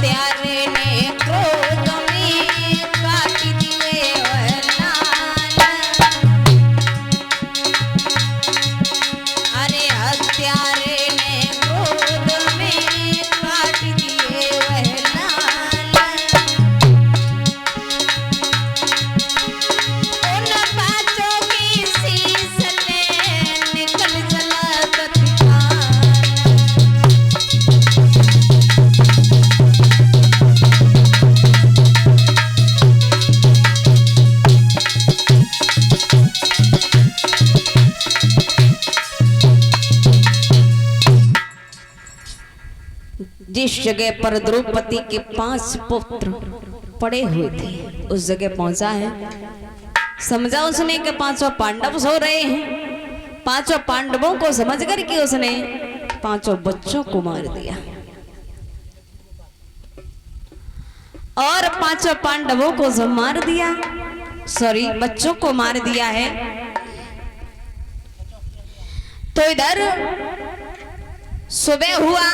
हत्यारे ने क्रोध में काट दिए वह लाल। अरे हत्यारे ने क्रोध में काट दिए वह लाल। उन पांचों की शीश ले निकल चला तत्काल। जिस जगह पर द्रौपदी के 5 पुत्र पड़े हुए थे उस जगह पहुंचा है। समझा उसने कि 5 पांडव सो रहे हैं। 5 पांडवों को समझ कर के उसने 5 बच्चों को मार दिया और 5 पांडवों को जब मार दिया, सॉरी बच्चों को मार दिया है, तो इधर सुबह हुआ।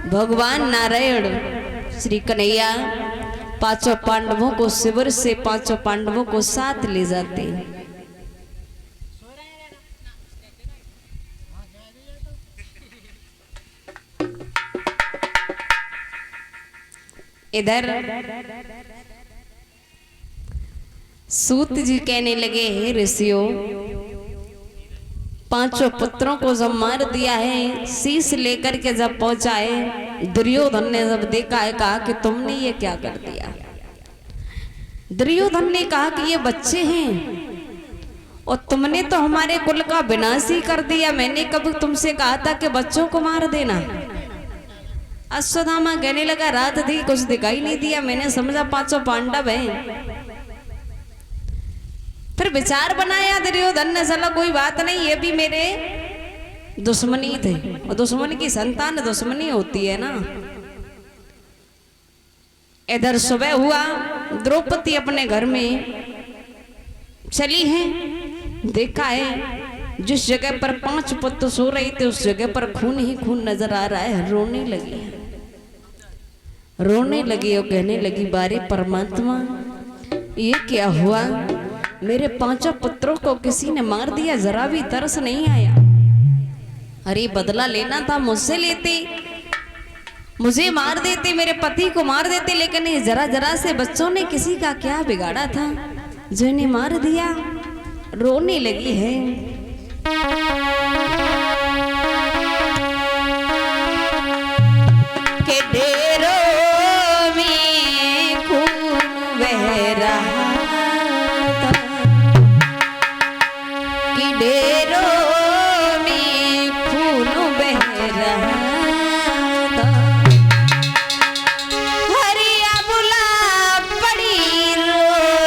भगवान नारायण श्री कन्हैया 5 पांडवों को शिविर से 5 पांडवों को साथ ले जाते। इधर सूत जी कहने लगे, हे ऋषियों, 5 पुत्रों को जब मार दिया है, शीश लेकर के जब पहुंचा है, दुर्योधन ने जब देखा है, कहा कि तुमने ये क्या कर दिया। दुर्योधन ने कहा कि ये बच्चे हैं और तुमने तो हमारे कुल का विनाश ही कर दिया। मैंने कब तुमसे कहा था कि बच्चों को मार देना। अश्वत्थामा कहने लगा, रात थी कुछ दिखाई नहीं दिया, मैंने समझा 5 पांडव हैं। फिर विचार बनाया दुर्योधन ने, चला कोई बात नहीं, ये भी मेरे दुश्मनी थे और दुश्मन की संतान दुश्मनी होती है ना। इधर सुबह हुआ, द्रौपदी अपने घर में चली है। देखा है जिस जगह पर 5 पुत्र सो रहे थे उस जगह पर खून ही खून नजर आ रहा है। रोने लगी, रोने लगी और कहने लगी, बारे परमात्मा, ये क्या हुआ? मेरे 5 पुत्रों को किसी ने मार दिया, जरा भी तरस नहीं आया। अरे बदला लेना था, मुझसे लेते, मुझे मार देते, मेरे पति को मार देते, लेकिन ये जरा जरा से बच्चों ने किसी का क्या बिगाड़ा था जो इन्हें मार दिया। रोने लगी है। के ढेरों में खून बह रहा था, कि ढेरों में खून बह रहा था। हरिया बुला पड़ी रो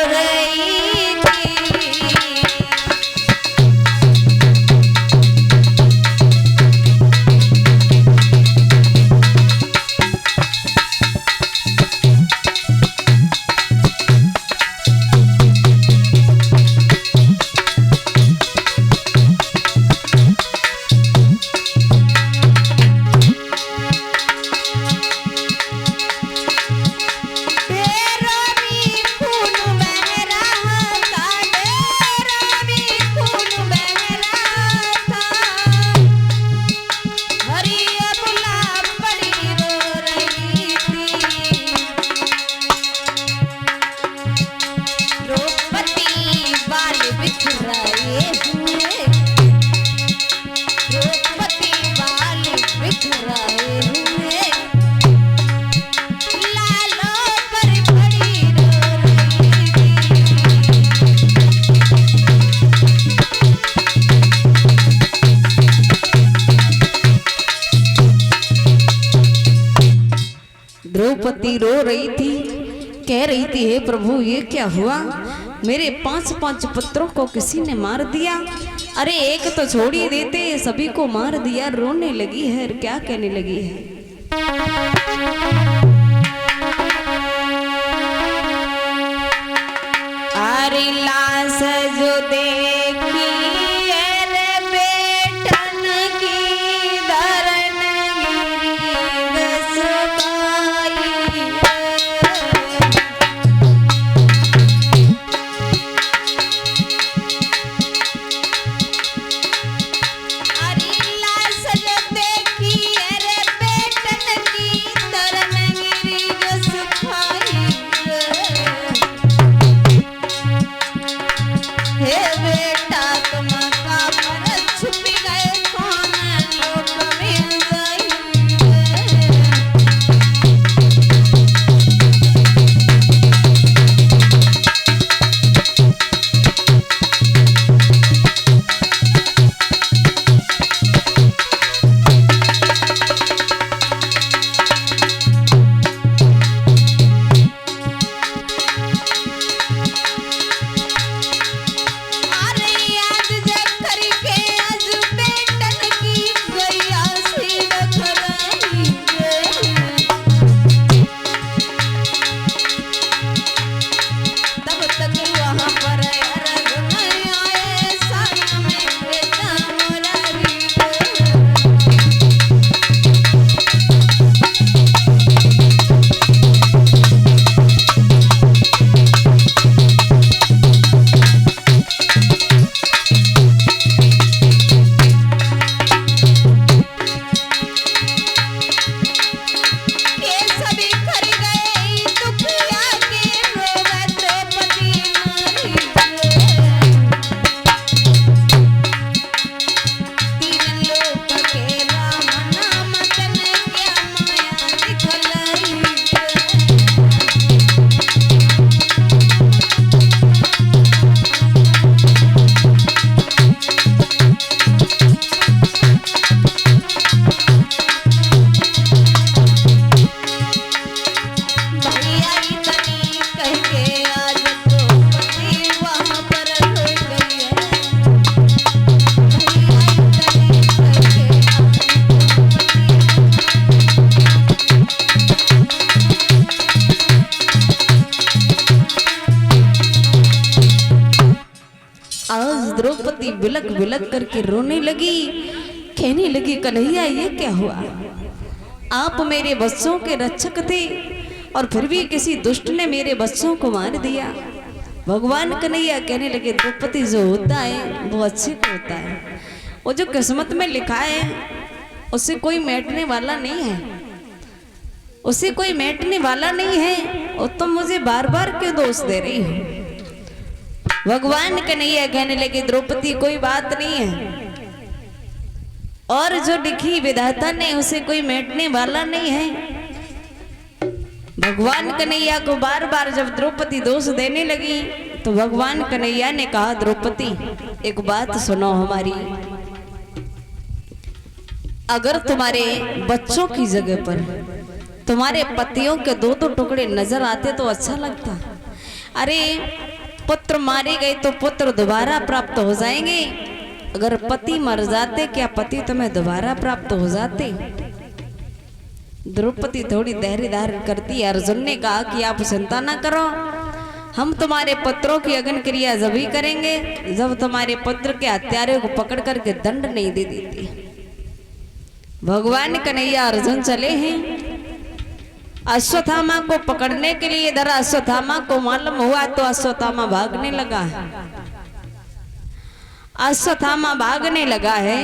रही थी। द्रौपदी रो रही थी, कह रही थी, हे प्रभु ये क्या हुआ? मेरे 5 पुत्रों को किसी ने मार दिया। अरे एक तो छोड़ ही देते, सभी को मार दिया। रोने लगी है, क्या कहने लगी है? अरे लाश जो देखी की धरन गिरी द्रौपदी बिलक बिलक करके रोने लगी, कहने लगी कन्हैया ये क्या हुआ, आप मेरे बच्चों के रक्षक थे और फिर भी किसी दुष्ट ने मेरे बच्चों को मार दिया। भगवान कन्हैया कहने लगे द्रौपदी जो होता है वो अच्छे को होता है, वो जो किस्मत में लिखा है उसे कोई मिटने वाला नहीं है, उसे कोई मिटने वाला नहीं है। और तुम मुझे बार बार क्यों दोष दे रही हो। भगवान कन्हैया कहने लगे द्रौपदी कोई बात नहीं है, और जो लिखी विधाता ने उसे कोई मिटने वाला नहीं है। भगवान कन्हैया को बार बार जब द्रौपदी दोष देने लगी तो भगवान कन्हैया ने कहा द्रौपदी एक बात सुनो हमारी, अगर तुम्हारे बच्चों की जगह पर तुम्हारे पतियों के दो दो टुकड़े नजर आते तो अच्छा लगता। अरे पुत्र मारे गए तो पुत्र दोबारा प्राप्त हो जाएंगे, अगर पति मर जाते क्या पति तुम्हें दोबारा प्राप्त हो जाते। द्रौपदी थोड़ी धैर्य धारण करती। अर्जुन ने कहा कि आप चिंता ना करो, हम तुम्हारे पुत्रों की अग्नि क्रिया जब ही करेंगे जब तुम्हारे पुत्र के हत्यारे को पकड़ करके दंड नहीं दे देते। भगवान कन्हैया अर्जुन चले हैं अश्वत्थामा को पकड़ने के लिए। इधर अश्वत्थामा को मालूम हुआ तो अश्वत्थामा भागने लगा है। अश्वत्थामा भागने लगा है,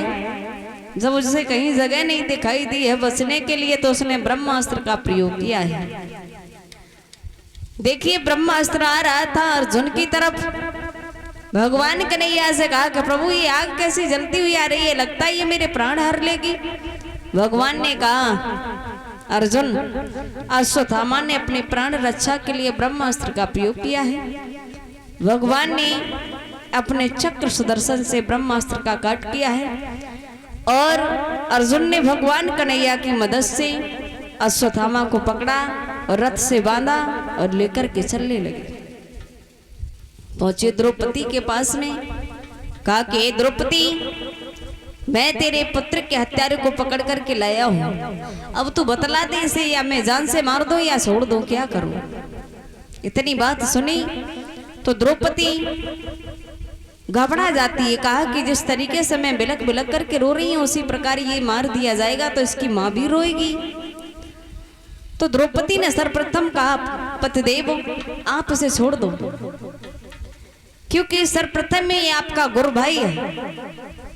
जब उसे कहीं जगह नहीं दिखाई दी है बचने के लिए तो उसने ब्रह्मास्त्र का प्रयोग किया है। देखिए ब्रह्मास्त्र आ रहा था अर्जुन की तरफ। भगवान कन्हैया से कहा कि प्रभु ये आग कैसी जलती हुई आ रही है, लगता है ये मेरे प्राण हर लेगी। भगवान ने कहा अर्जुन अश्वत्थामा ने अपने प्राण रक्षा के लिए ब्रह्मास्त्र का प्रयोग किया है। भगवान ने अपने चक्र सुदर्शन से ब्रह्मास्त्र का काट किया है और अर्जुन ने भगवान कन्हैया की मदद से अश्वत्थामा को पकड़ा और रथ से बांधा और लेकर के चलने लगे। पहुंचे द्रौपदी के पास में, कहा कि द्रौपदी मैं तेरे पुत्र के हत्यारे को पकड़ करके लाया हूं, अब तू बतला दे इसे या मैं जान से मार दूं या छोड़ दूं, क्या करूं। इतनी बात सुनी तो द्रौपदी घबरा जाती है। कहा कि जिस तरीके से मैं बिलक बिलक करके रो रही हूं उसी प्रकार ये मार दिया जाएगा तो इसकी मां भी रोएगी। तो द्रौपदी ने सर्वप्रथम कहा पतिदेव आप इसे छोड़ दो, क्योंकि सर्वप्रथम में ये आपका गुरु भाई है,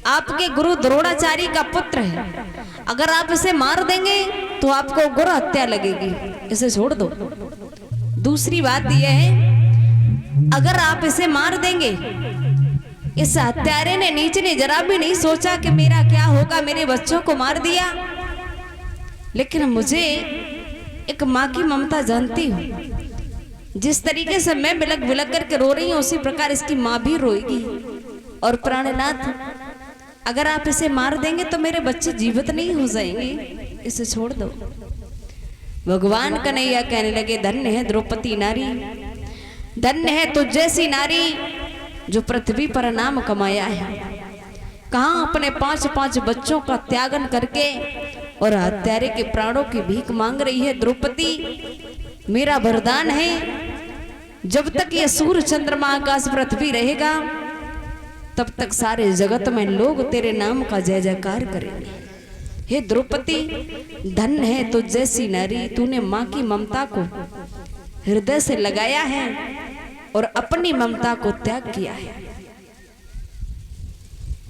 आपके गुरु द्रोणाचार्य का पुत्र है। अगर आप इसे मार देंगे तो आपको गुरु हत्या लगेगी, इसे छोड़ दो। दूसरी बात यह है अगर आप इसे मार देंगे, इस हत्यारे ने नीच ने जरा भी नहीं सोचा कि मेरा क्या होगा, मेरे बच्चों को मार दिया, लेकिन मुझे एक माँ की ममता जानती हूँ। जिस तरीके से मैं बिलक बिलक करके रो रही हूँ उसी प्रकार इसकी माँ भी रोएगी। और प्राणनाथ अगर आप इसे मार देंगे तो मेरे बच्चे जीवित नहीं हो जाएंगे, इसे छोड़ दो। भगवान कन्हैया कहने लगे धन्य है द्रौपदी नारी, धन्य है तुझ जैसी नारी जो पृथ्वी पर नाम कमाया है। कहाँ अपने 5-5 बच्चों का त्यागन करके और हत्यारे के प्राणों की भीख मांग रही है। द्रौपदी मेरा वरदान है जब तक ये सूर्य चंद्रमा आकाश पृथ्वी रहेगा तब तक सारे जगत में लोग तेरे नाम का जय जयकार करेंगे। हे द्रौपदी धन्य है तुझ जैसी नारी, तूने माँ की ममता को हृदय से लगाया है और अपनी ममता को त्याग किया है।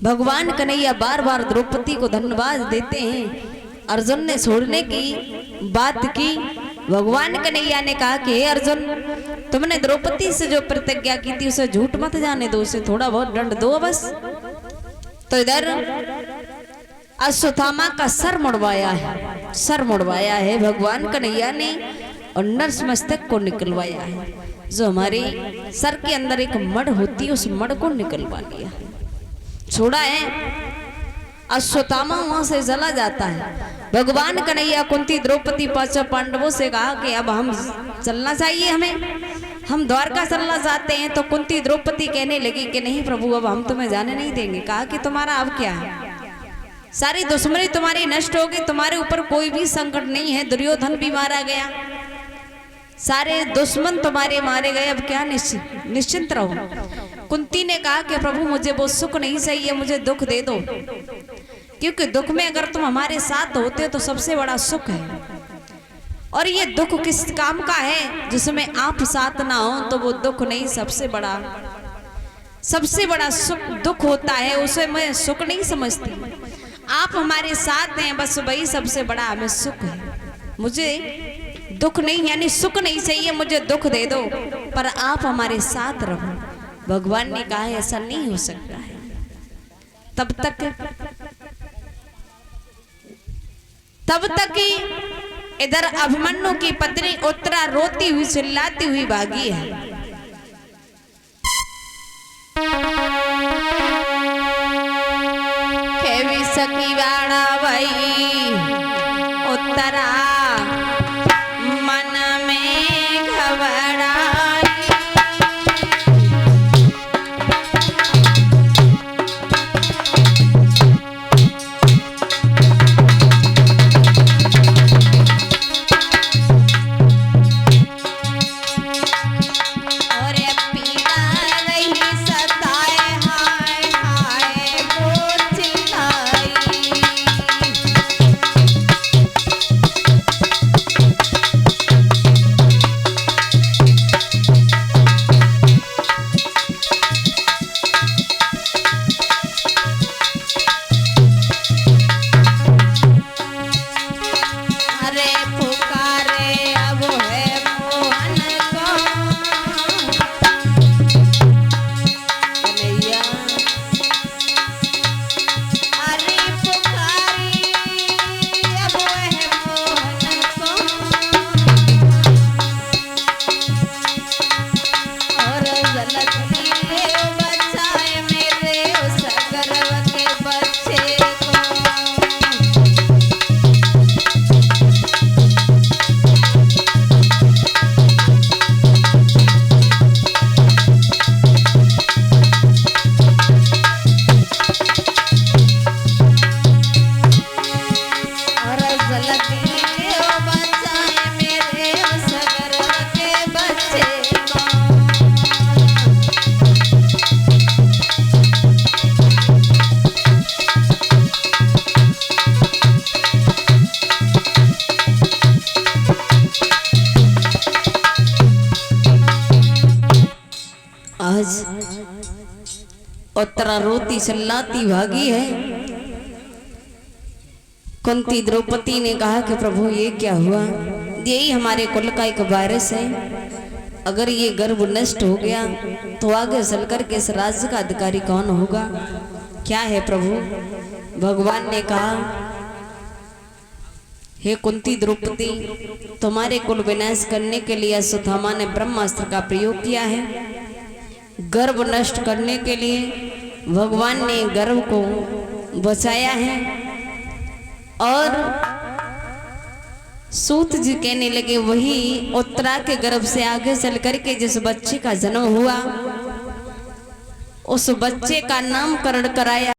भगवान कन्हैया बार बार द्रौपदी को धन्यवाद देते हैं। अर्जुन ने छोड़ने की बात की। भगवान कन्हैया ने कहा कि हे अर्जुन तुमने द्रौपदी से जो प्रतिज्ञा की थी उसे झूठ मत जाने दो, उसे थोड़ा बहुत दंड दो बस। तो इधर अश्वत्थामा का सर मुड़वाया है, सर मुड़वाया है भगवान कन्हैया ने और नर्स मस्तक को निकलवाया है। जो हमारे सर के अंदर एक मड़ होती है उस मड़ को निकलवा लिया, छोड़ा है। अश्वत्थामा वहां से चला जाता है। भगवान कन्हैया कुंती द्रौपदी 5 पांडवों से कहा कि अब हम चलना चाहिए, हम द्वारका चलना चाहते हैं। तो कुंती द्रौपदी कहने लगी कि नहीं प्रभु अब हम तुम्हें जाने नहीं देंगे। कहा कि तुम्हारा अब क्या है, सारी दुश्मनी तुम्हारी नष्ट होगी, तुम्हारे ऊपर कोई भी संकट नहीं है। दुर्योधन भी मारा गया, सारे दुश्मन तुम्हारे मारे गए, अब क्या निश्चिंत रहो। कुंती ने कहा कि प्रभु मुझे वो सुख नहीं चाहिए, मुझे दुख दे दो, क्योंकि दुख में अगर तुम हमारे साथ होते तो सबसे बड़ा सुख है। और ये दुख किस काम का है जिसमें आप साथ ना हो तो वो दुख नहीं, सबसे बड़ा सुख दुख होता है, उसे मैं सुख नहीं समझती। आप हमारे साथ हैं, बस वही सबसे बड़ा हमें सुख है। मुझे दुख नहीं यानी सुख नहीं चाहिए, मुझे दुख दे दो पर आप हमारे साथ रहो। भगवान ने कहा ऐसा नहीं हो सकता है। तब तक इधर अभिमन्यु की पत्नी उत्तरा रोती हुई चिल्लाती हुई भागी है। सकी वाड़ा भाई उत्तरा मन में घबराई, और पीड़ा रही सताए हाय हाय वो चिल्लाई। आज उत्तरा रोती चिल्लाती भागी है। कुंती द्रौपदी ने कहा कि प्रभु ये क्या हुआ? यही हमारे कुल का एक वायरस है, अगर ये गर्भ नष्ट हो गया तो आगे चलकर के इस राज्य का अधिकारी कौन होगा? क्या है प्रभु? भगवान ने कहा हे कुंती द्रौपदी, तुम्हारे कुल विनाश करने के लिए अश्वत्थामा ने ब्रह्मास्त्र का प्रयोग किया है। गर्भ नष्ट करने के लिए भगवान ने गर्भ को बचाया है। और सूत जी कहने लगे वही उत्तरा के गर्भ से आगे चल करके जिस बच्चे का जन्म हुआ उस बच्चे का नामकरण कराया।